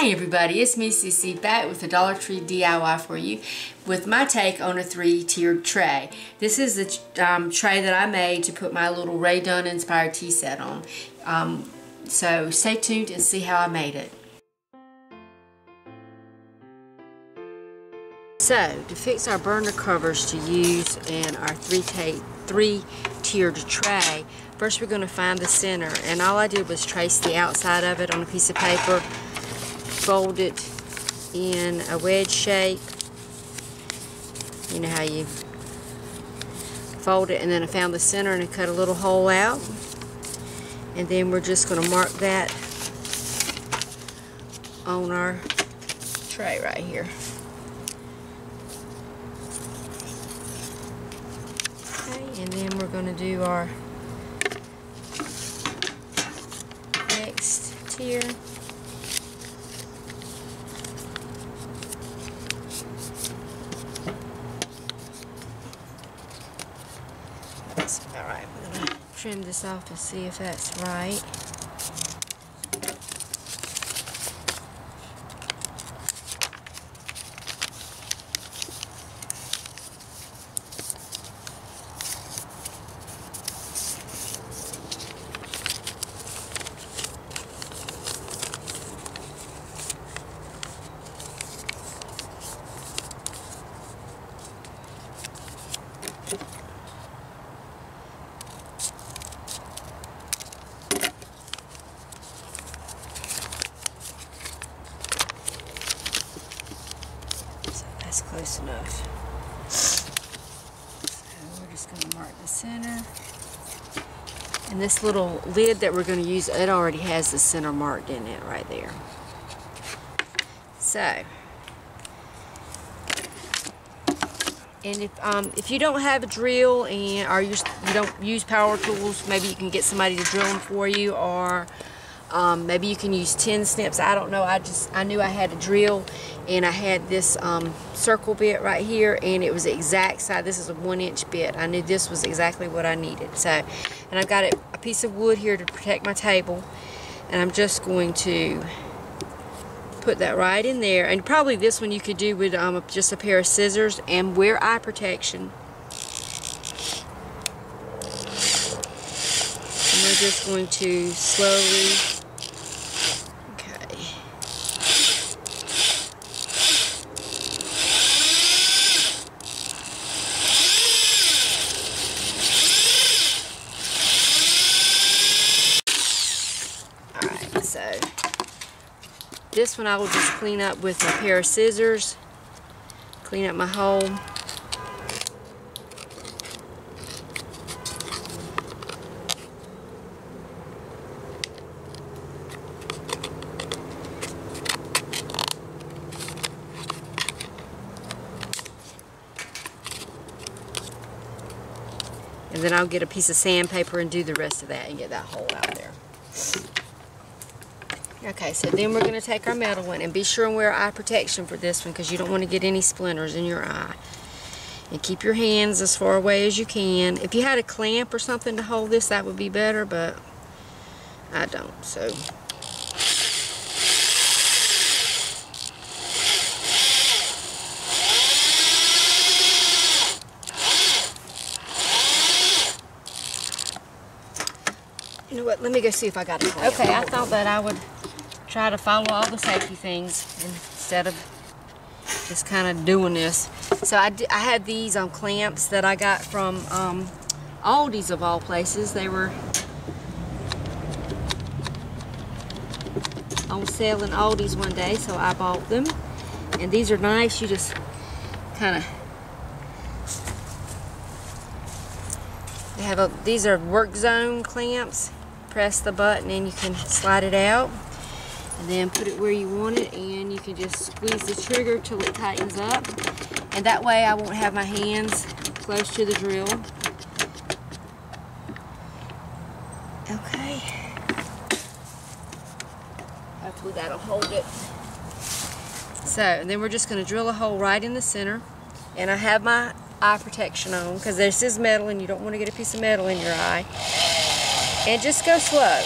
Hi everybody, it's me Sissy back with a Dollar Tree DIY for you with my take on a 3-tiered tray. This is the tray that I made to put my little Ray Dunn inspired tea set on. So stay tuned and see how I made it. So to fix our burner covers to use in our 3-tiered tray, first we're going to find the center, and all I did was trace the outside of it on a piece of paper, fold it in a wedge shape. You know how you fold it, and then I found the center and I cut a little hole out, and then we're just going to mark that on our tray right here. Okay, and then we're going to do our next tier. Alright, we're going to trim this off to see if that's right. That's close enough. So we're just going to mark the center. And this little lid that we're going to use, it already has the center marked in it right there. So, and if you don't have a drill or you don't use power tools, maybe you can get somebody to drill them for you, or maybe you can use tin snips. I don't know. I knew I had a drill, and I had this circle bit right here, and it was the exact size. This is a 1-inch bit. I knew this was exactly what I needed. So, and I've got a piece of wood here to protect my table, and I'm just going to put that right in there. And probably this one you could do with just a pair of scissors and wear eye protection. And we're just going to slowly. So this one I will just clean up with a pair of scissors, clean up my hole. And then I'll get a piece of sandpaper and do the rest of that and get that hole out there. Okay, so then we're going to take our metal one, and be sure and wear eye protection for this one, because you don't want to get any splinters in your eye. And keep your hands as far away as you can. If you had a clamp or something to hold this, that would be better, but I don't, so. You know what, let me go see if I got it. Okay, I thought that I would try to follow all the safety things instead of just kind of doing this. So I had these on clamps that I got from Aldi's of all places. They were on sale in Aldi's one day, so I bought them. And these are nice. You just kind of these are work zone clamps. Press the button and you can slide it out, and then put it where you want it, and you can just squeeze the trigger till it tightens up, and that way I won't have my hands close to the drill. Okay, hopefully that'll hold it. So, and then we're just going to drill a hole right in the center, and I have my eye protection on, because this is metal and you don't want to get a piece of metal in your eye. And just go slow.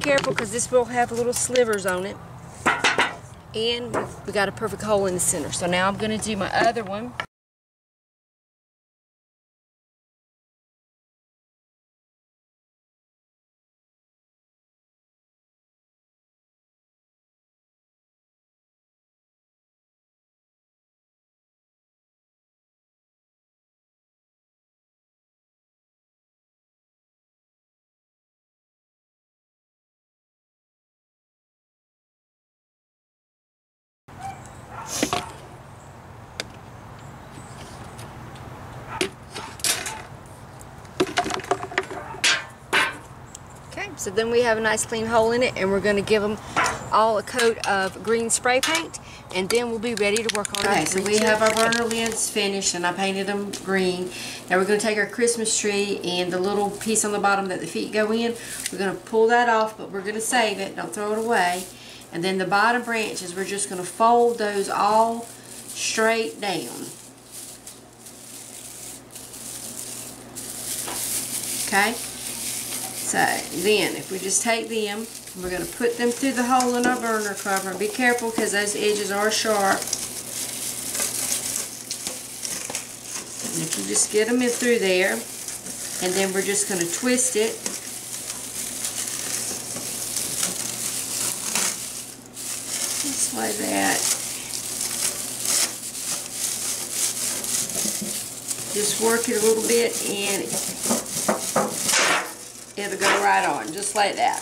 careful because this will have little slivers on it. And we got a perfect hole in the center. So now I'm going to do my other one. So then we have a nice clean hole in it, and we're going to give them all a coat of green spray paint, and then we'll be ready to work on it. Okay, so we have our burner lids finished, and I painted them green. Now we're going to take our Christmas tree and the little piece on the bottom that the feet go in. We're going to pull that off, but we're going to save it. Don't throw it away. And then the bottom branches, we're just going to fold those all straight down. Okay? So then if we just take them, we're going to put them through the hole in our burner cover. Be careful because those edges are sharp. And if you just get them in through there, and then we're just going to twist it. Just like that. Just work it a little bit and it'll go right on, just like that.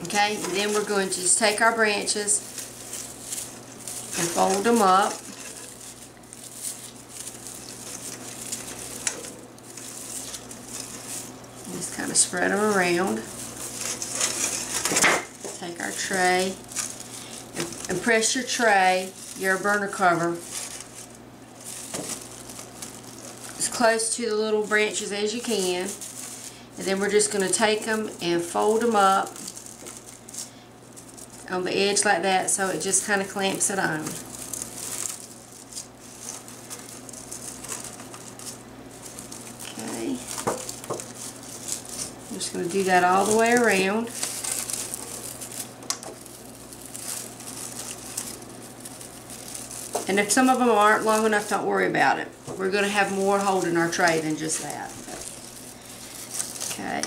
Okay, and then we're going to just take our branches and fold them up. Just kind of spread them around. Take our tray and press your tray, your burner cover, as close to the little branches as you can. And then we're just going to take them and fold them up on the edge like that, so it just kind of clamps it on. Okay. I'm just going to do that all the way around. And if some of them aren't long enough, don't worry about it. We're going to have more holding our tray than just that. Okay.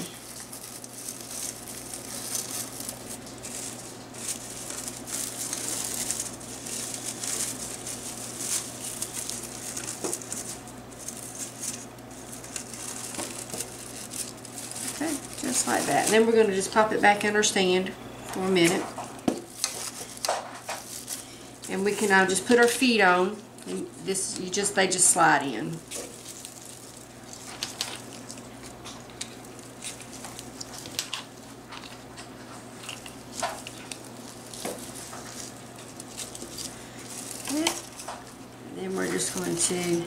Okay, just like that. And then we're going to just pop it back in our stand for a minute. And we can now just put our feet on. And this they just slide in. Then we're just going to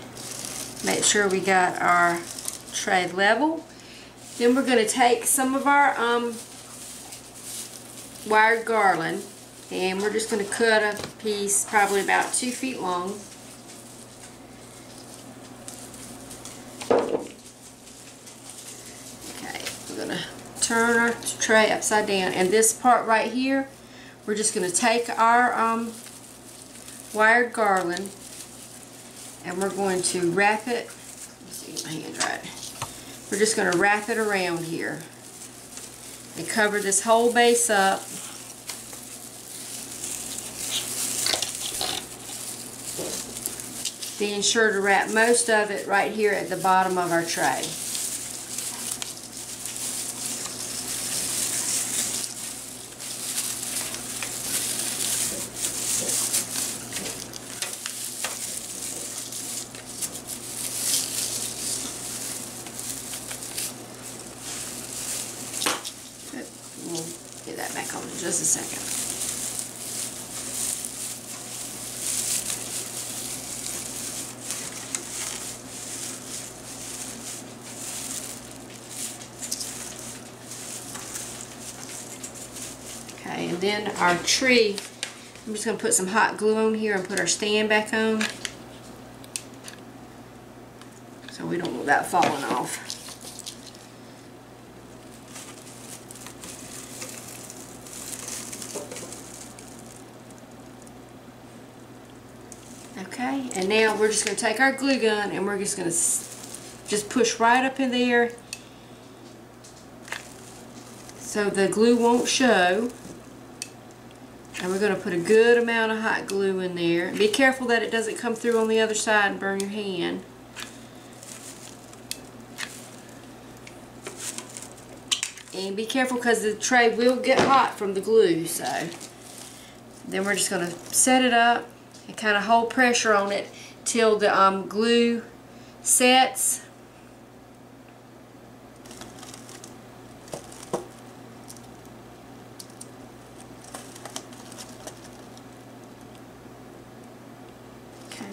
make sure we got our tray level. Then we're going to take some of our wired garland, and we're just going to cut a piece probably about 2 feet long. Okay, we're going to turn our tray upside down, and this part right here, we're just going to take our wired garland, and we're going to wrap it. Let's see, get my hand right. We're just going to wrap it around here and cover this whole base up. Be sure to wrap most of it right here at the bottom of our tray. We'll get that back on in just a second. Okay, and then our tree, I'm just going to put some hot glue on here and put our stand back on, so we don't want that falling off. Okay, and now we're just going to take our glue gun and we're just going to just push right up in there so the glue won't show. And we're going to put a good amount of hot glue in there. Be careful that it doesn't come through on the other side and burn your hand. And be careful because the tray will get hot from the glue. So then we're just going to set it up and kind of hold pressure on it till the glue sets.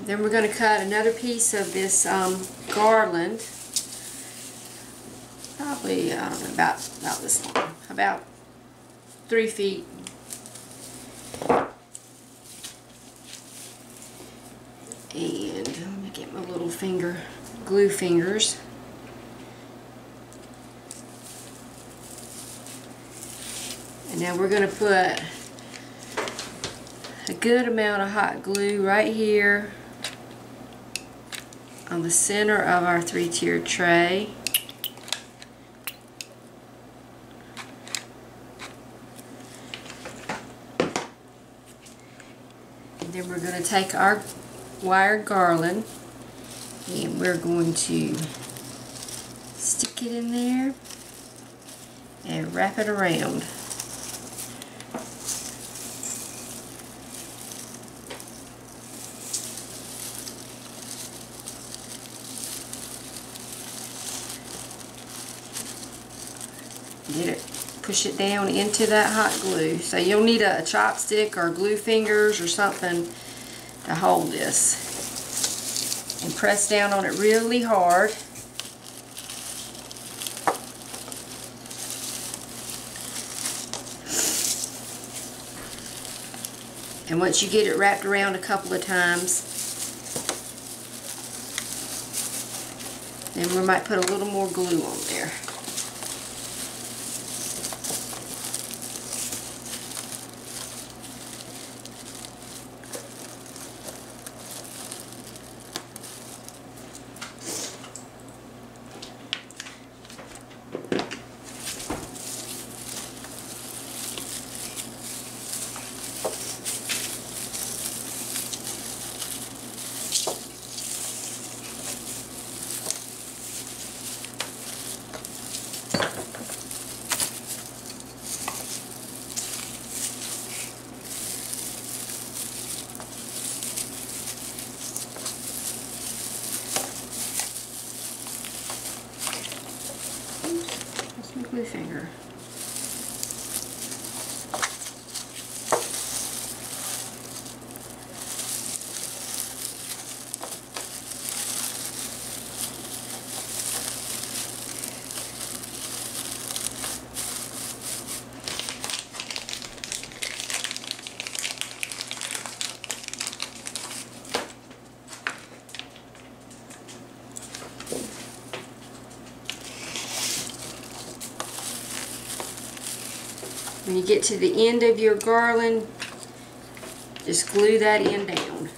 Then we're going to cut another piece of this garland, probably about this long, about 3 feet. And let me get my little glue fingers. And now we're going to put a good amount of hot glue right here on the center of our 3-tiered tray. And then we're going to take our wire garland and we're going to stick it in there and wrap it around. Get it, push it down into that hot glue. So you'll need a chopstick or glue fingers or something to hold this. And press down on it really hard. And once you get it wrapped around a couple of times, then we might put a little more glue on there. Glue finger. When you get to the end of your garland, just glue that end down.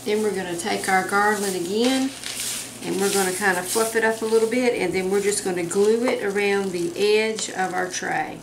Then we're going to take our garland again and we're going to kind of fluff it up a little bit, and then we're just going to glue it around the edge of our tray.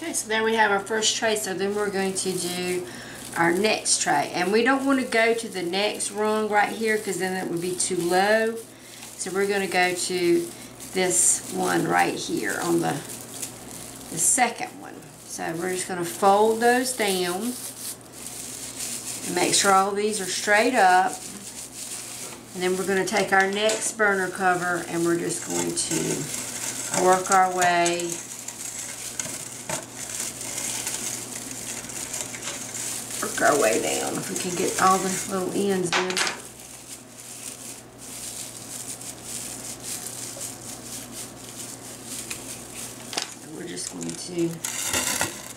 Okay, so there we have our first tray. So then we're going to do our next tray. And we don't want to go to the next rung right here because then it would be too low. So we're going to go to this one right here on the second one. So we're just going to fold those down and make sure all these are straight up. And then we're going to take our next burner cover and we're just going to work our way down if we can get all the little ends in. And we're just going to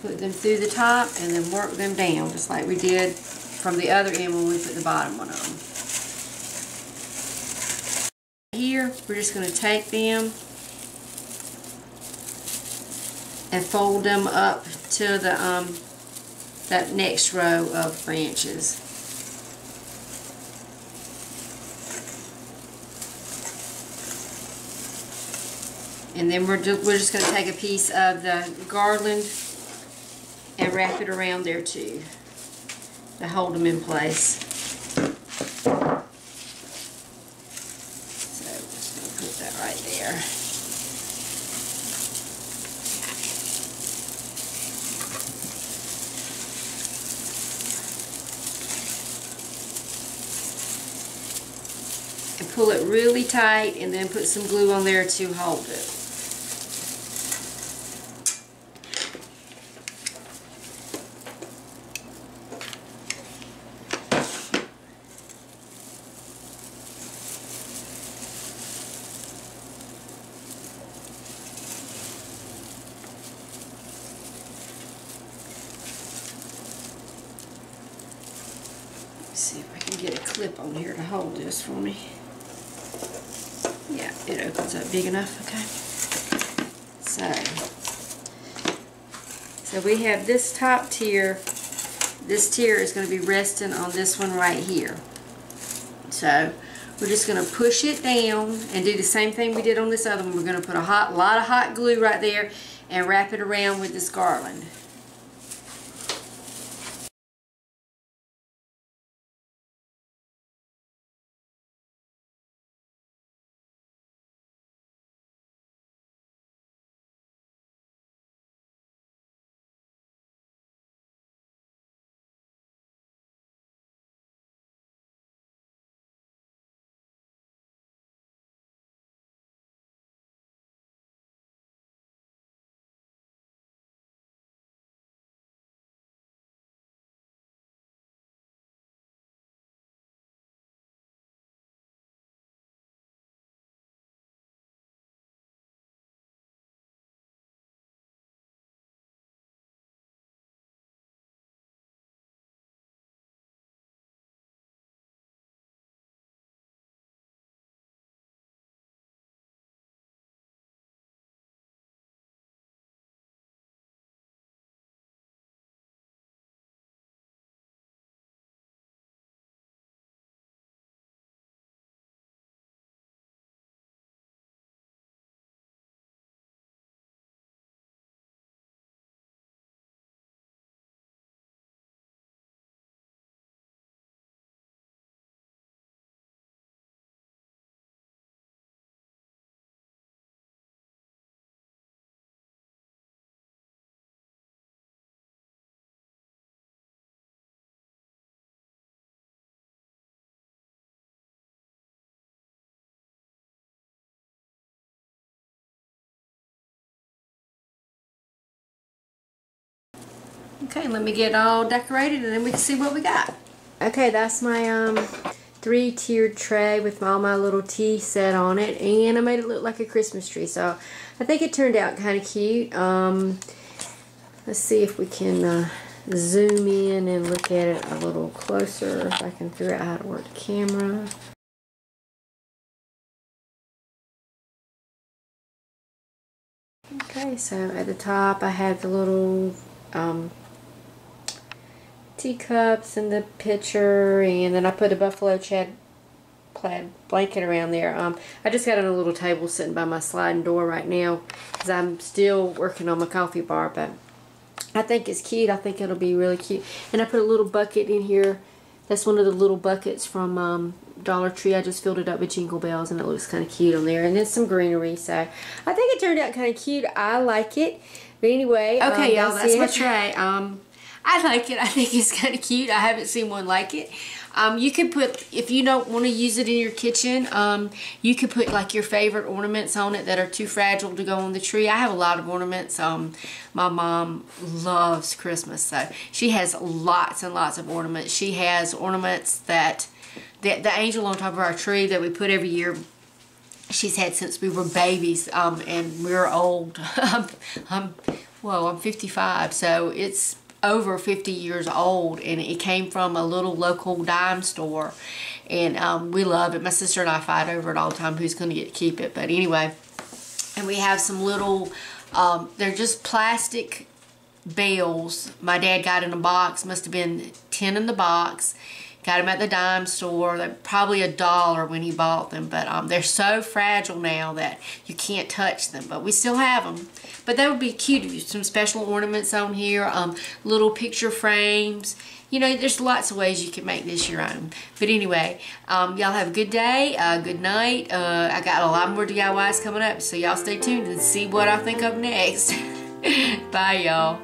put them through the top and then work them down just like we did from the other end when we put the bottom one on. Here we're just going to take them and fold them up to the that next row of branches. And then we're just going to take a piece of the garland and wrap it around there too to hold them in place. So just going to put that right there. And pull it really tight and then put some glue on there to hold it. Let's see if I can get a clip on here to hold this for me. Yeah, it opens up big enough, okay. So we have this top tier. This tier is going to be resting on this one right here. So we're just going to push it down and do the same thing we did on this other one. We're going to put a lot of hot glue right there and wrap it around with this garland. Okay, let me get it all decorated and then we can see what we got. Okay, that's my 3-tiered tray with all my little tea set on it, and I made it look like a Christmas tree, so I think it turned out kind of cute. Let's see if we can zoom in and look at it a little closer, if I can figure out how to work the camera. Okay, so at the top I have the little teacups and the pitcher, and then I put a buffalo plaid blanket around there. I just got on a little table sitting by my sliding door right now because I'm still working on my coffee bar, but I think it's cute. I think it'll be really cute. And I put a little bucket in here. That's one of the little buckets from Dollar Tree. I just filled it up with Jingle Bells, and it looks kind of cute on there. And then some greenery. So I think it turned out kind of cute. I like it. But anyway, okay, y'all, that's my tray. I like it. I think it's kind of cute. I haven't seen one like it. You could put, if you don't want to use it in your kitchen, you could put like your favorite ornaments on it that are too fragile to go on the tree. I have a lot of ornaments. My mom loves Christmas, so she has lots and lots of ornaments. She has ornaments that the angel on top of our tree that we put every year, she's had since we were babies, and we're old. I'm 55, so it's over 50 years old, and it came from a little local dime store, and we love it. My sister and I fight over it all the time, who's going to get to keep it. But anyway, and we have some little they're just plastic bells my dad got in a box. Must have been 10 in the box. Got them at the dime store. They're probably $1 when he bought them, but they're so fragile now that you can't touch them, but we still have them. But that would be cute. Some special ornaments on here, little picture frames. You know, there's lots of ways you can make this your own. But anyway, y'all have a good day, good night. I got a lot more DIYs coming up, so y'all stay tuned and see what I think of next. Bye, y'all.